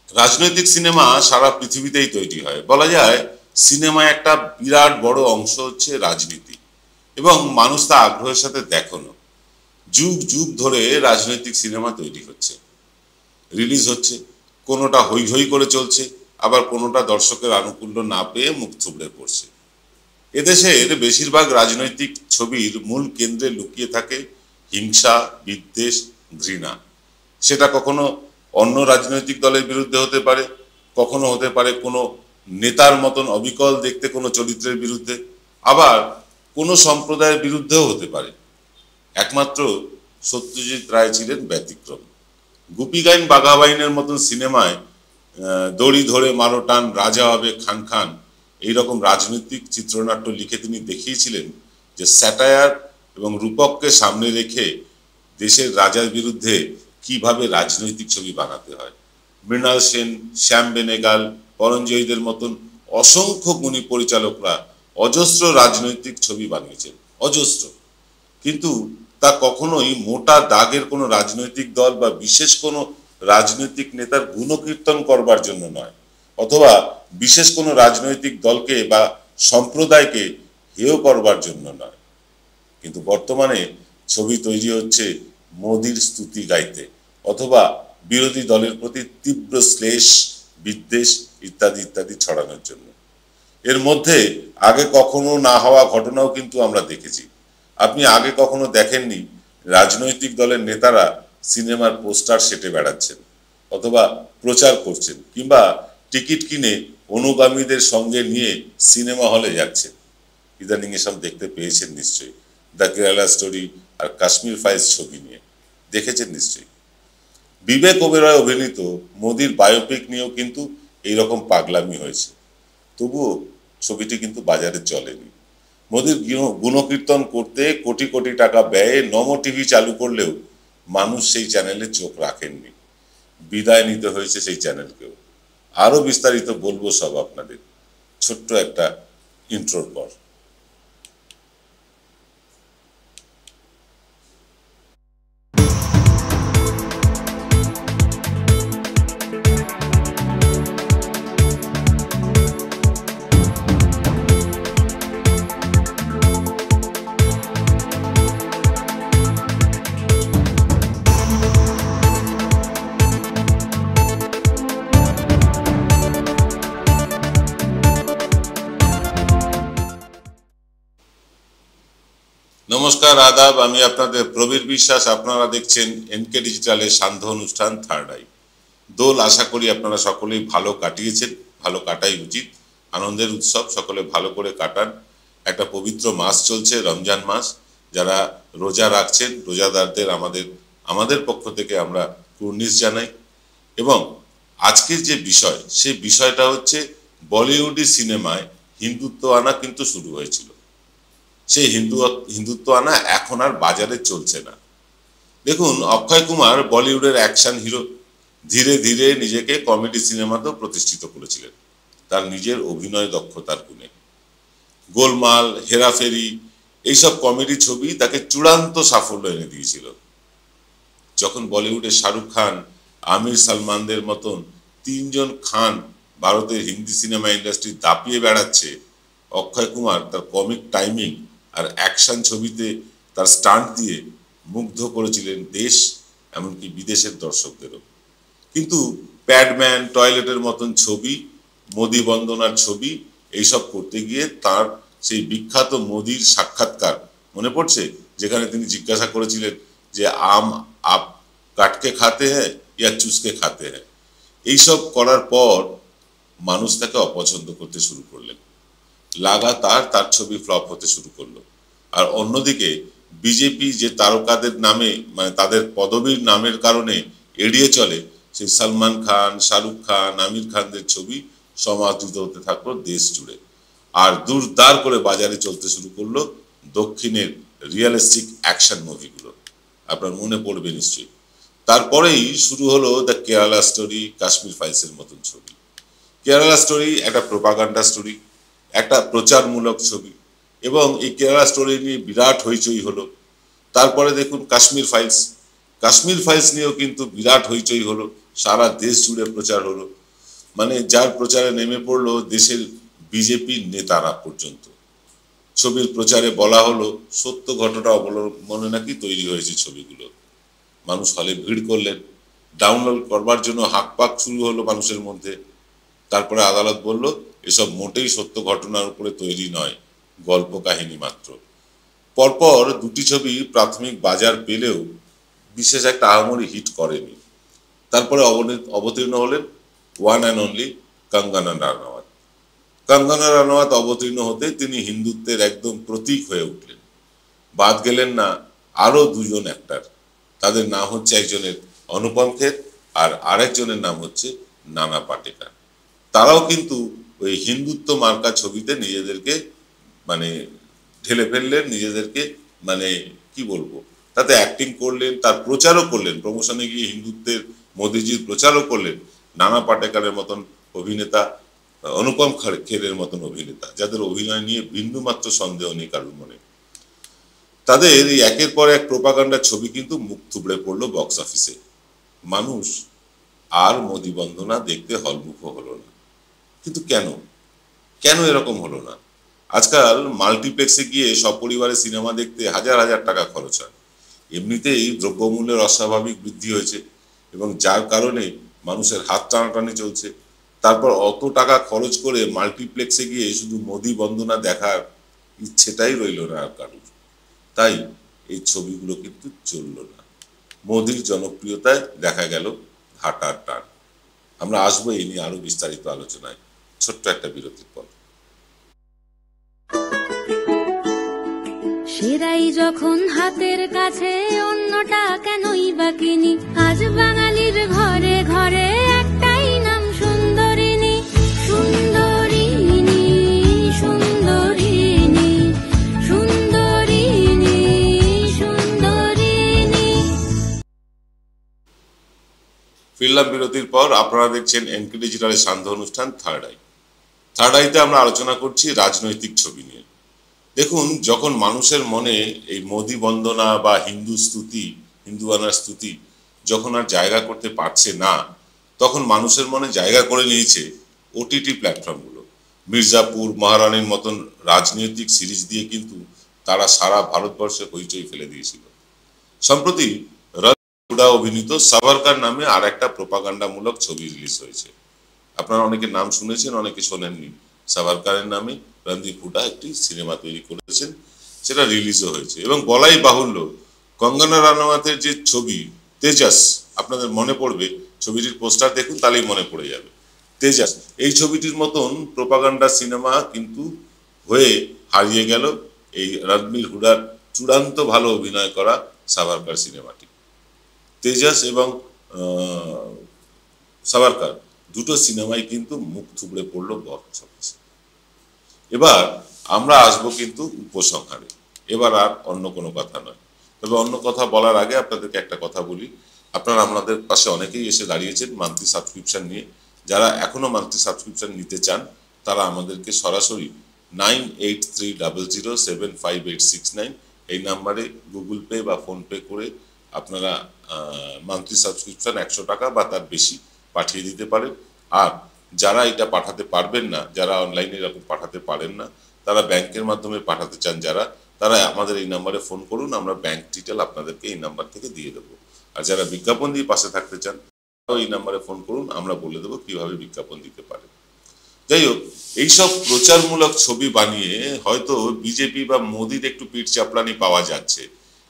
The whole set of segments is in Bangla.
রাজনৈতিক সিনেমা সারা পৃথিবীতেই তৈরি হয়। বলা যায় সিনেমায় একটা বিরাট বড় অংশ হচ্ছে রাজনীতি, এবং মানুষ তা আগ্রহের সাথে দেখেনও। যুগ যুগ ধরে রাজনৈতিক সিনেমা তৈরি হচ্ছে, রিলিজ হচ্ছে, কোনোটা হৈ হৈ করে চলছে, আবার কোনোটা দর্শকের আনুকূল্য না পেয়ে মুখ থুবড়ে পড়ছে। এদেশের বেশিরভাগ রাজনৈতিক ছবির মূল কেন্দ্রে লুকিয়ে থাকে হিংসা, বিদ্বেষ, ঘৃণা। সেটা কখনো অন্য রাজনৈতিক দলের বিরুদ্ধে হতে পারে, কখনো হতে পারে কোনো নেতার মতন অবিকল দেখতে কোনো চরিত্রের বিরুদ্ধে, আবার কোনো সম্প্রদায়ের বিরুদ্ধেও হতে পারে। একমাত্র সত্যজিৎ রায় ছিলেন ব্যতিক্রম। গুপি গাইন বাঘা বাইনের মতন সিনেমায় দড়ি ধরে মারো টান, রাজা হবে খান খান, এইরকম রাজনৈতিক চিত্রনাট্য লিখে তিনি দেখিয়েছিলেন যে স্যাটায়ার এবং রূপককে সামনে রেখে দেশের রাজার বিরুদ্ধে কিভাবে রাজনৈতিক ছবি বানাতে হয়। মৃণাল সেন, শ্যাম বেনেগাল, পরঞ্জয়ীদের মতন অসংখ্য গুণী পরিচালকরা অজস্র রাজনৈতিক ছবি বানিয়েছেন, অজস্র। কিন্তু তা কখনোই মোটা দাগের কোনো রাজনৈতিক দল বা বিশেষ কোনো রাজনৈতিক নেতার গুণকীর্তন করবার জন্য নয়, অথবা বিশেষ কোনো রাজনৈতিক দলকে বা সম্প্রদায়কে হেয় করবার জন্য নয়। কিন্তু বর্তমানে ছবি তৈরি হচ্ছে মোদির স্তুতি গাইতে, অথবা বিরোধী দলের প্রতি তীব্র শ্লেষ, বিদ্বেষ ইত্যাদি ইত্যাদি ছড়ানোর জন্য। এর মধ্যে আগে কখনো না হওয়া ঘটনাও কিন্তু আমরা দেখেছি। আপনি আগে কখনো দেখেননি রাজনৈতিক দলের নেতারা সিনেমার পোস্টার সেটে বেড়াচ্ছেন, অথবা প্রচার করছেন, কিংবা টিকিট কিনে অনুগামীদের সঙ্গে নিয়ে সিনেমা হলে যাচ্ছেন। ইদানিং এসব দেখতে পেয়েছেন নিশ্চয়ই, দ্য কেরালা স্টোরি আর কাশ্মীর ফাইলস ছবি নিয়ে দেখেছেন নিশ্চয়ই। বিবেক ওবেরয় অভিনীত মোদির বায়োপিক নিয়েও কিন্তু এইরকম পাগলামি হয়েছে, তবুও ছবিটি কিন্তু বাজারে চলেনি। মোদির গুণকীর্তন করতে কোটি কোটি টাকা ব্যয়ে নমো টিভি চালু করলেও মানুষ সেই চ্যানেলে চোখ রাখেননি, বিদায় নিতে হয়েছে সেই চ্যানেলকেও। আরো বিস্তারিত বলবো সব আপনাদের ছোট্ট একটা ইন্ট্রোর পর। নমস্কার, আদাব, আমি আপনাদের প্রবীর বিশ্বাস। আপনারা দেখছেন এনকে ডিজিটালের সান্ধ্য অনুষ্ঠান থার্ড আই। দোল আশা করি আপনারা সকলেই ভালো কাটিয়েছেন, ভালো কাটাই উচিত। আনন্দের উৎসব সকলে ভালো করে কাটান। একটা পবিত্র মাস চলছে, রমজান মাস। যারা রোজা রাখছেন রোজাদারদের আমাদের পক্ষ থেকে আমরা কুর্নিশ জানাই। এবং আজকের যে বিষয়, সেই বিষয়টা হচ্ছে বলিউডি সিনেমায় হিন্দুত্ব আনা কিন্তু শুরু হয়েছিল। সেই হিন্দুত্ব আনা এখন আর বাজারে চলছে না। দেখুন, অক্ষয় কুমার বলিউডের অ্যাকশন হিরো, ধীরে ধীরে নিজেকে কমেডি সিনেমাতেও প্রতিষ্ঠিত করেছিলেন তার নিজের অভিনয় দক্ষতার গুণে। গোলমাল, হেরাফেরি এইসব কমেডি ছবি তাকে চূড়ান্ত সাফল্য এনে দিয়েছিল। যখন বলিউডে শাহরুখ খান, আমির, সালমানদের মতন তিনজন খান ভারতের হিন্দি সিনেমা ইন্ডাস্ট্রি দাপিয়ে বেড়াচ্ছে, অক্ষয় কুমার তার কমিক টাইমিং আর অ্যাকশন ছবিতে তার স্টান্ট দিয়ে মুগ্ধ করেছিলেন দেশ, এমনকি বিদেশের দর্শকদেরও। কিন্তু প্যাডম্যান, টয়লেটের মতন ছবি, মোদি বন্দনার ছবি, এইসব করতে গিয়ে তার সেই বিখ্যাত মোদির সাক্ষাৎকার মনে পড়ছে, যেখানে তিনি জিজ্ঞাসা করেছিলেন যে আম আপ কাটকে খাতে হ্যাঁ ইয়া চুষকে খাতে হ্যাঁ। এইসব করার পর মানুষ তাকে অপছন্দ করতে শুরু করলেন, লাগাতার তার ছবি ফ্লপ হতে শুরু করলো। আর অন্যদিকে বিজেপি যে তারকাদের নামে, মানে তাদের পদবীর নামের কারণে এড়িয়ে চলে, সেই সালমান খান, শাহরুখ খান, আমির খানদের ছবি সমাদৃত হতে থাকলো দেশ জুড়ে। আর দুরদার করে বাজারে চলতে শুরু করলো দক্ষিণের রিয়েলিস্টিক অ্যাকশন মুভিগুলো। আপনার মনে পড়বে নিশ্চয়ই। তারপরেই শুরু হলো দ্য কেরালা স্টোরি, কাশ্মীর ফাইলসের মতন ছবি। কেরালা স্টোরি একটা প্রোপাগান্ডা স্টোরি, একটা প্রচারমূলক ছবি, এবং এই কেরালা স্টোরি নিয়ে বিরাট হইচই হলো। তারপরে দেখুন কাশ্মীর ফাইলস নিয়েও কিন্তু বিরাট হইচই হলো। সারা দেশ জুড়ে প্রচার হলো, মানে যার প্রচারে নেমে পড়লো দেশের বিজেপির নেতারা পর্যন্ত। ছবির প্রচারে বলা হলো সত্য ঘটনা অবলম্বনে নাকি তৈরি হয়েছে ছবিগুলো। মানুষ হলে ভিড় করলেন, ডাউনলোড করবার জন্য হাঁকপাক শুরু হলো মানুষের মধ্যে। তারপরে আদালত বলল এসব মোটেই সত্য ঘটনার উপরে তৈরি নয়, গল্প কাহিনী মাত্র। পরপর দুটি ছবি প্রাথমিক বাজার পেলেও বিশেষ একটা আহামরি হিট করেনি। তারপরে অবতীর্ণ হলেন one and only Kangana Ranaut. Kangana Ranaut অবতীর্ণ হতে তিনি হিন্দুত্বের একদম প্রতীক হয়ে উঠলেন। বাদ গেলেন না আরো দুজন অ্যাক্টর। তাদের নাম হচ্ছে একজনের অনুপম খের আর আরেকজনের নাম হচ্ছে নানা পাটেকর। তারাও কিন্তু ওই হিন্দুত্ব মার্কা ছবিতে নিজেদেরকে মানে ঢেলে ফেললেন, নিজেদেরকে মানে কি বলবো, তাতে অ্যাক্টিং করলেন, তার প্রচারও করলেন, প্রমোশনে গিয়ে হিন্দুত্বের মোদিজির প্রচারও করলেন। নানা পাটেকরের মতন অভিনেতা, অনুপম খেরের মতন অভিনেতা, যাদের অভিনয় নিয়ে বিন্দুমাত্র সন্দেহ নেই কারোর মনে, তাদের এই একের পর এক প্রোপাগান্ডার ছবি কিন্তু মুখ থুবড়ে পড়লো বক্স অফিসে। মানুষ আর মোদি বন্দনা দেখতে হলমুখ হলো না। কিন্তু কেন কেন এরকম হলো না? আজকাল মাল্টিপ্লেক্সে গিয়ে সপরিবারে সিনেমা দেখতে হাজার হাজার টাকা খরচ হয়। এমনিতেই দ্রব্যমূল্যের অস্বাভাবিক বৃদ্ধি হয়েছে এবং যার কারণে মানুষের হাত টানাটানি চলছে। তারপর অত টাকা খরচ করে মাল্টিপ্লেক্সে গিয়ে শুধু মোদি বন্দনা দেখার ইচ্ছেটাই রইল না আর কারোর। তাই এই ছবিগুলো কিন্তু চলল না। মোদির জনপ্রিয়তায় দেখা গেল হাঁটার টান। আমরা আসবো এই নিয়ে আরো বিস্তারিত আলোচনায় ছোট্ট একটা বিরতির পর। সেরাই যখন হাতের কাছে অন্যটা কেনই বা কিনি, আজ বাঙালির ঘরে ঘরে একটাই নাম সুন্দরিনী। সুন্দরিনী সুন্দরিনী সুন্দরিনী সুন্দরিনী। ফিরলাম বিরতির পর। আপনারা দেখছেন এনকে ডিজিটালের সান্ধ্য অনুষ্ঠান থার্ড আই। থার্ড আইতে আমরা আলোচনা করছি রাজনৈতিক ছবি নিয়ে। দেখুন, যখন মানুষের মনে এই মোদি বন্দনা বা হিন্দু স্তুতি, হিন্দুয়ানার স্তুতি যখন আর জায়গা করতে পারছে না, তখন মানুষের মনে জায়গা করে নিয়েছে ওটিটি প্ল্যাটফর্মগুলো। মির্জাপুর, মহারানীর মতন রাজনৈতিক সিরিজ দিয়ে কিন্তু তারা সারা ভারতবর্ষে হইচই ফেলে দিয়েছিল। সম্প্রতি হুডা অভিনীত সাভারকার নামে আর একটা প্রোপাগান্ডামূলক ছবি রিলিজ হয়েছে। আপনারা অনেকে নাম শুনেছেন, অনেকে শোনেননি। সাভারকারের নামে রণদীপ হুডা একটি সিনেমা তৈরি করেছেন, সেটা রিলিজও হয়েছে। এবং বলাই বাহুল্য, কঙ্গনা রানাওয়াতের যে ছবি তেজাস, আপনাদের মনে পড়বে, ছবিটির পোস্টার দেখুন তাহলেই মনে পড়ে যাবে। তেজাস এই ছবিটির মতন প্রোপাগান্ডা সিনেমা কিন্তু হয়ে হারিয়ে গেল এই রণবীর হুডার চূড়ান্ত ভালো অভিনয় করা সাভারকার সিনেমাটি। তেজাস এবং সাভারকার দুটো সিনেমাই কিন্তু মুখ থুবড়ে পড়লো বক্স অফিসে। এবার আমরা আসবো কিন্তু উপসংহারে। এবার আর অন্য কোনো কথা নয়। তবে অন্য কথা বলার আগে আপনাদেরকে একটা কথা বলি। আপনারা আমাদের পাশে অনেকেই এসে দাঁড়িয়েছেন মান্থলি সাবস্ক্রিপশন নিয়ে। যারা এখনো মান্থলি সাবস্ক্রিপশন নিতে চান তারা আমাদেরকে সরাসরি 9830075869 এই নাম্বারে গুগল পে বা ফোনপে করে আপনারা মান্থলি সাবস্ক্রিপশন 100 টাকা বা তার বেশি পাঠিয়ে দিতে পারেন। আর যারা এটা পাঠাতে পারবেন না, যারা অনলাইনে এরকম পাঠাতে পারেন না, তারা ব্যাংকের মাধ্যমে পাঠাতে চান যারা, তারা আমাদের এই নাম্বারে ফোন করুন, আমরা ব্যাংক ডিটেল আপনাদেরকে এই নাম্বার থেকে দিয়ে দেবো। আর যারা বিজ্ঞাপন দিয়ে পাশে থাকতে চান তারাও এই নাম্বারে ফোন করুন, আমরা বলে দেবো কিভাবে বিজ্ঞাপন দিতে পারে। যাই হোক, এইসব প্রচারমূলক ছবি বানিয়ে হয়তো বিজেপি বা মোদির একটু পিঠ চাপলানি পাওয়া যাচ্ছে,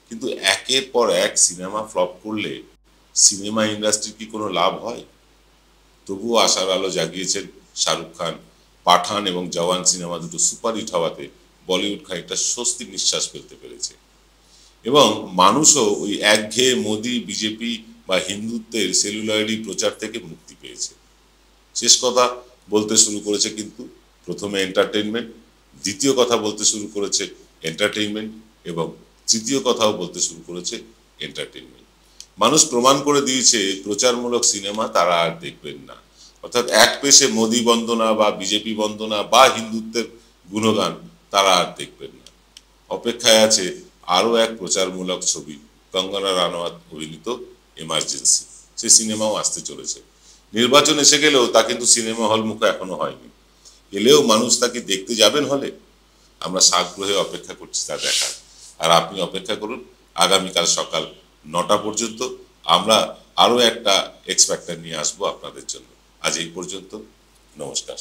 কিন্তু একের পর এক সিনেমা ফ্লপ করলে সিনেমা ইন্ডাস্ট্রির কি কোনো লাভ হয়? তবুও আশার আলো জাগিয়েছেন শাহরুখ খান। পাঠান এবং জওয়ান সিনেমা দুটো সুপারহিট হওয়াতে বলিউড খানিকটা স্বস্তির নিঃশ্বাস ফেলতে পেরেছে এবং মানুষও ওই একঘেয়ে মোদি, বিজেপি বা হিন্দুত্বের সেলুলয়েডি প্রচার থেকে মুক্তি পেয়েছে। শেষ কথা বলতে শুরু করেছে কিন্তু প্রথমে এন্টারটেইনমেন্ট, দ্বিতীয় কথা বলতে শুরু করেছে এন্টারটেইনমেন্ট এবং তৃতীয় কথাও বলতে শুরু করেছে এন্টারটেইনমেন্ট। মানুষ প্রমাণ করে দিয়েছে প্রচারমূলক সিনেমা তারা আর দেখবেন না। অর্থাৎ এক পেশে মোদি বন্দনা বা বিজেপি বন্দনা বা হিন্দুত্বের গুণগান তারা আর দেখবেন না। অপেক্ষায় আছে আরও এক প্রচারমূলক ছবি, কঙ্গনা রানাওয়াত অভিনীত এমার্জেন্সি। সে সিনেমাও আসতে চলেছে। নির্বাচন এসে গেলেও তা কিন্তু সিনেমা হল মুখে এখনো হয়নি। এলেও মানুষ তাকে দেখতে যাবেন হলে? আমরা সাগ্রহে অপেক্ষা করছি তা দেখার। আর আপনি অপেক্ষা করুন আগামীকাল সকাল 9টা পর্যন্ত। আমরা আরও একটা এক্স ফ্যাক্টর নিয়ে আসবো আপনাদের জন্য। আজ এই পর্যন্ত, নমস্কার।